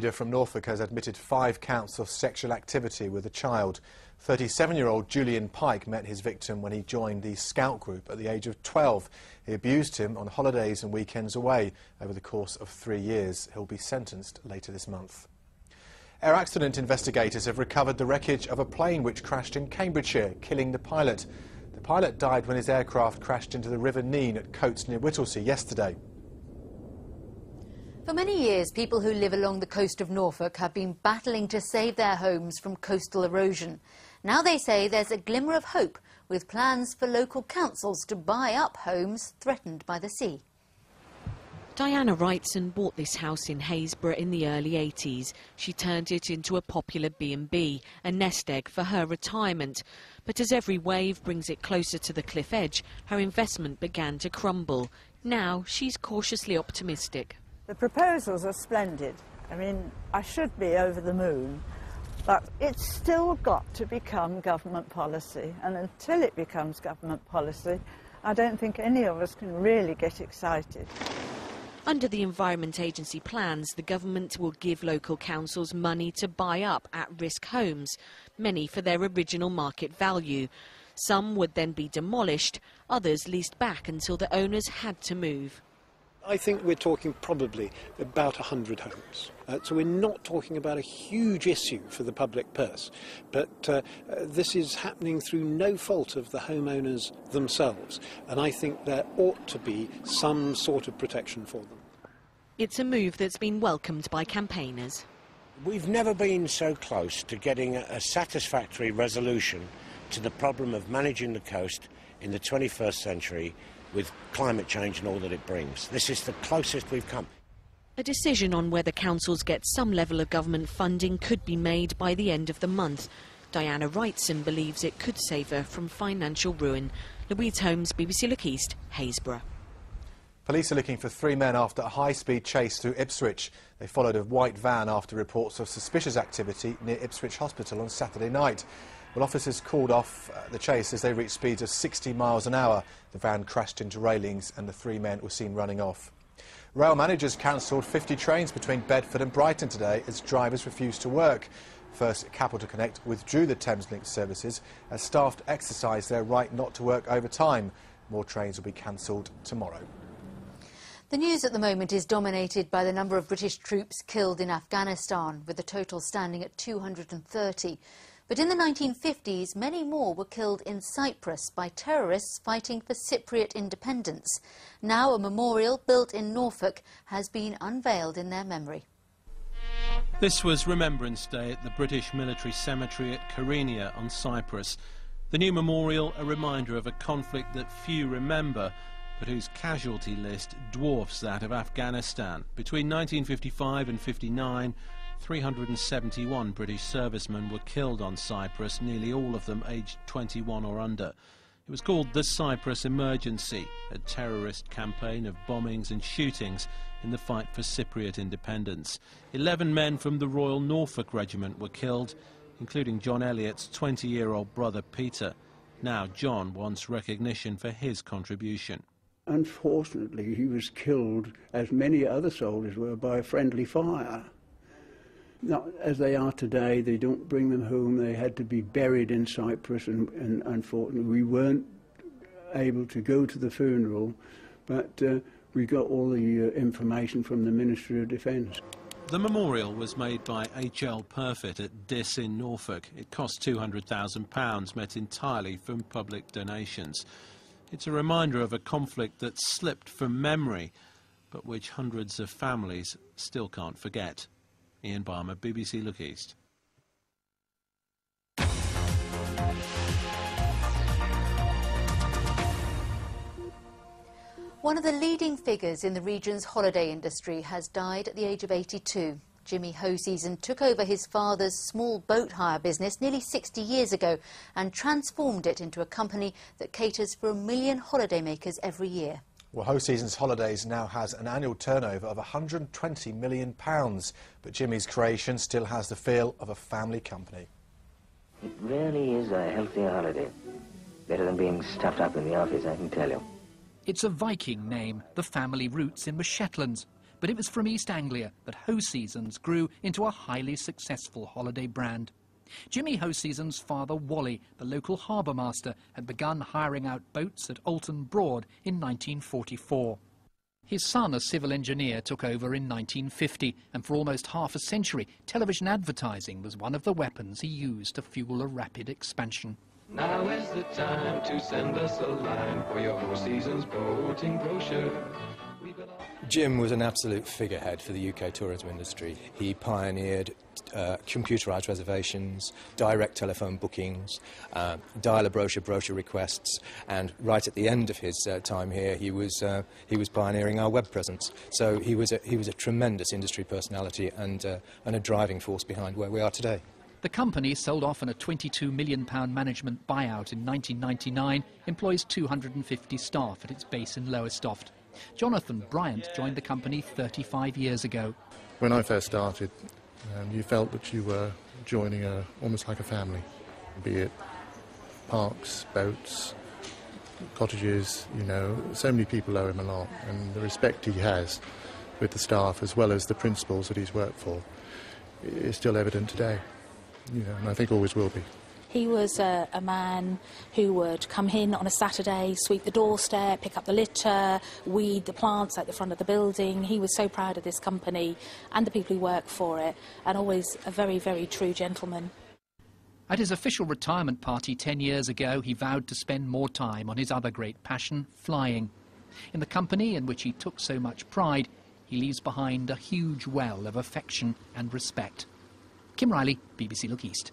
Leader from Norfolk has admitted 5 counts of sexual activity with a child. 37-year-old Julian Pike met his victim when he joined the Scout group at the age of 12. He abused him on holidays and weekends away over the course of 3 years. He'll be sentenced later this month. Air accident investigators have recovered the wreckage of a plane which crashed in Cambridgeshire, killing the pilot. The pilot died when his aircraft crashed into the River Nene at Coates near Whittlesea yesterday. For many years, people who live along the coast of Norfolk have been battling to save their homes from coastal erosion. Now they say there's a glimmer of hope, with plans for local councils to buy up homes threatened by the sea. Diana Wrightson bought this house in Haysborough in the early 80s. She turned it into a popular B&B, a nest egg for her retirement. But as every wave brings it closer to the cliff edge, her investment began to crumble. Now she's cautiously optimistic. The proposals are splendid. I mean, I should be over the moon, but it's still got to become government policy. And until it becomes government policy, I don't think any of us can really get excited. Under the Environment Agency plans, the government will give local councils money to buy up at-risk homes, many for their original market value. Some would then be demolished, others leased back until the owners had to move. I think we're talking probably about 100 homes. So we're not talking about a huge issue for the public purse, but this is happening through no fault of the homeowners themselves, and I think there ought to be some sort of protection for them. It's a move that's been welcomed by campaigners. We've never been so close to getting a satisfactory resolution to the problem of managing the coast in the 21st century with climate change and all that it brings. This is the closest we've come. A decision on whether councils get some level of government funding could be made by the end of the month. Diana Wrightson believes it could save her from financial ruin. Louise Holmes, BBC Look East, Haysborough. Police are looking for 3 men after a high-speed chase through Ipswich. They followed a white van after reports of suspicious activity near Ipswich Hospital on Saturday night. Well, officers called off the chase as they reached speeds of 60 miles an hour. The van crashed into railings and the 3 men were seen running off. Rail managers cancelled 50 trains between Bedford and Brighton today as drivers refused to work. First Capital Connect withdrew the Thameslink services as staff exercised their right not to work overtime. More trains will be cancelled tomorrow. The news at the moment is dominated by the number of British troops killed in Afghanistan, with the total standing at 230. But in the 1950s, many more were killed in Cyprus by terrorists fighting for Cypriot independence. Now a memorial built in Norfolk has been unveiled in their memory. This was Remembrance Day at the British Military Cemetery at Kyrenia on Cyprus. The new memorial, a reminder of a conflict that few remember, but whose casualty list dwarfs that of Afghanistan. Between 1955 and 59, 371 British servicemen were killed on Cyprus, nearly all of them aged 21 or under. It was called the Cyprus Emergency, a terrorist campaign of bombings and shootings in the fight for Cypriot independence. 11 men from the Royal Norfolk Regiment were killed, including John Elliott's 20-year-old brother Peter. Now John wants recognition for his contribution. Unfortunately, he was killed, as many other soldiers were, by friendly fire. Not as they are today, they don't bring them home. They had to be buried in Cyprus, and unfortunately we weren't able to go to the funeral, but we got all the information from the Ministry of Defence. The memorial was made by H.L. Perfit at Diss in Norfolk. It cost £200,000, met entirely from public donations. It's a reminder of a conflict that slipped from memory, but which hundreds of families still can't forget. Ian Barmer, BBC Look East. One of the leading figures in the region's holiday industry has died at the age of 82. Jimmy Hoseasons took over his father's small boat hire business nearly 60 years ago and transformed it into a company that caters for 1 million holidaymakers every year. Well, Hoseasons Holidays now has an annual turnover of £120 million, but Jimmy's creation still has the feel of a family company. It really is a healthier holiday. Better than being stuffed up in the office, I can tell you. It's a Viking name. The family roots in the Shetlands. But it was from East Anglia that Hoseasons grew into a highly successful holiday brand. Jimmy Hoseasons' father, Wally, the local harbour master, had begun hiring out boats at Alton Broad in 1944. His son, a civil engineer, took over in 1950, and for almost half a century, television advertising was one of the weapons he used to fuel a rapid expansion. Now is the time to send us a line for your Hoseasons boating brochure. Jim was an absolute figurehead for the UK tourism industry. He pioneered computerised reservations, direct telephone bookings, brochure requests, and right at the end of his time here, he was pioneering our web presence. So he was a tremendous industry personality and a driving force behind where we are today. The company, sold off in a £22 million management buyout in 1999, employs 250 staff at its base in Lowestoft. Jonathan Bryant joined the company 35 years ago. When I first started, you felt that you were joining almost like a family, be it parks, boats, cottages, you know, so many people owe him a lot, and the respect he has with the staff as well as the principals that he's worked for is still evident today, you know, and I think always will be. He was a man who would come in on a Saturday, sweep the doorstep, pick up the litter, weed the plants at the front of the building. He was so proud of this company and the people who work for it, and always a very, very true gentleman. At his official retirement party 10 years ago, he vowed to spend more time on his other great passion, flying. In the company in which he took so much pride, he leaves behind a huge well of affection and respect. Kim Riley, BBC Look East.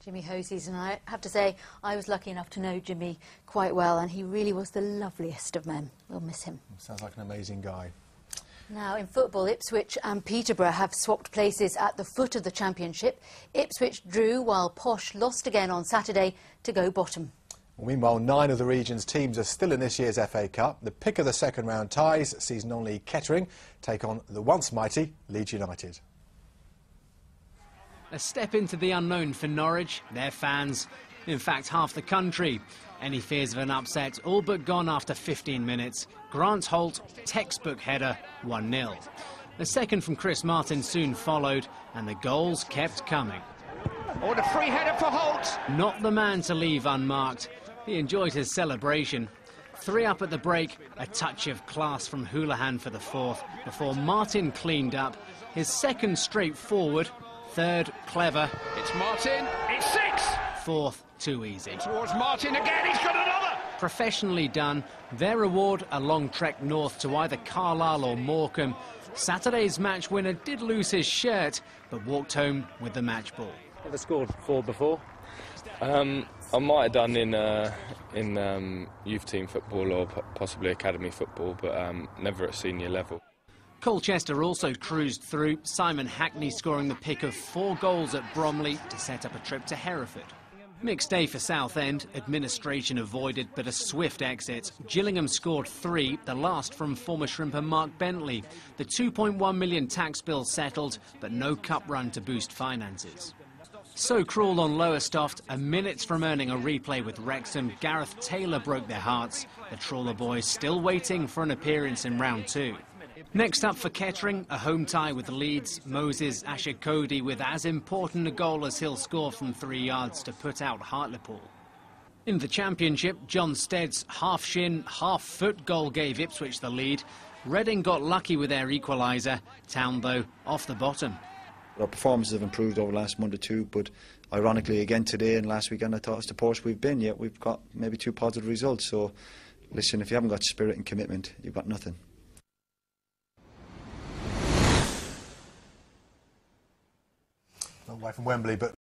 Jimmy Hoseasons, and I have to say, I was lucky enough to know Jimmy quite well, and he really was the loveliest of men. We'll miss him. Sounds like an amazing guy. Now, in football, Ipswich and Peterborough have swapped places at the foot of the Championship. Ipswich drew while Posh lost again on Saturday to go bottom. Well, meanwhile, 9 of the region's teams are still in this year's FA Cup. The pick of the second-round ties sees non-league Kettering take on the once mighty Leeds United. A step into the unknown for Norwich, their fans, in fact half the country. Any fears of an upset all but gone after 15 minutes. Grant Holt, textbook header, 1-0. The second from Chris Martin soon followed, and the goals kept coming. Oh, the free header for Holt! Not the man to leave unmarked. He enjoyed his celebration. 3 up at the break, a touch of class from Houlihan for the fourth, before Martin cleaned up. His second straightforward, third clever. It's Martin, it's 6! Fourth, too easy. Towards Martin again, he's got another! Professionally done. Their reward, a long trek north to either Carlisle or Morecambe. Saturday's match winner did lose his shirt, but walked home with the match ball. Never scored 4 before. I might have done in youth team football or possibly academy football, but never at senior level. Colchester also cruised through, Simon Hackney scoring the pick of 4 goals at Bromley to set up a trip to Hereford. Mixed day for Southend, administration avoided but a swift exit. Gillingham scored 3, the last from former shrimper Mark Bentley. The £2.1 million tax bill settled, but no cup run to boost finances. So cruel on Lowestoft, a minute from earning a replay with Wrexham, Gareth Taylor broke their hearts. The Trawler boys still waiting for an appearance in round 2. Next up for Kettering, a home tie with Leeds. Moses Ashikodi with as important a goal as he'll score from 3 yards to put out Hartlepool. In the Championship, John Stead's half-shin, half-foot goal gave Ipswich the lead. Reading got lucky with their equaliser. Town, though, off the bottom. Our performances have improved over the last month or two, but ironically again today and last weekend I thought it's the poorest we've been, yet we've got maybe 2 positive results. So, listen, if you haven't got spirit and commitment, you've got nothing. Not away from Wembley, but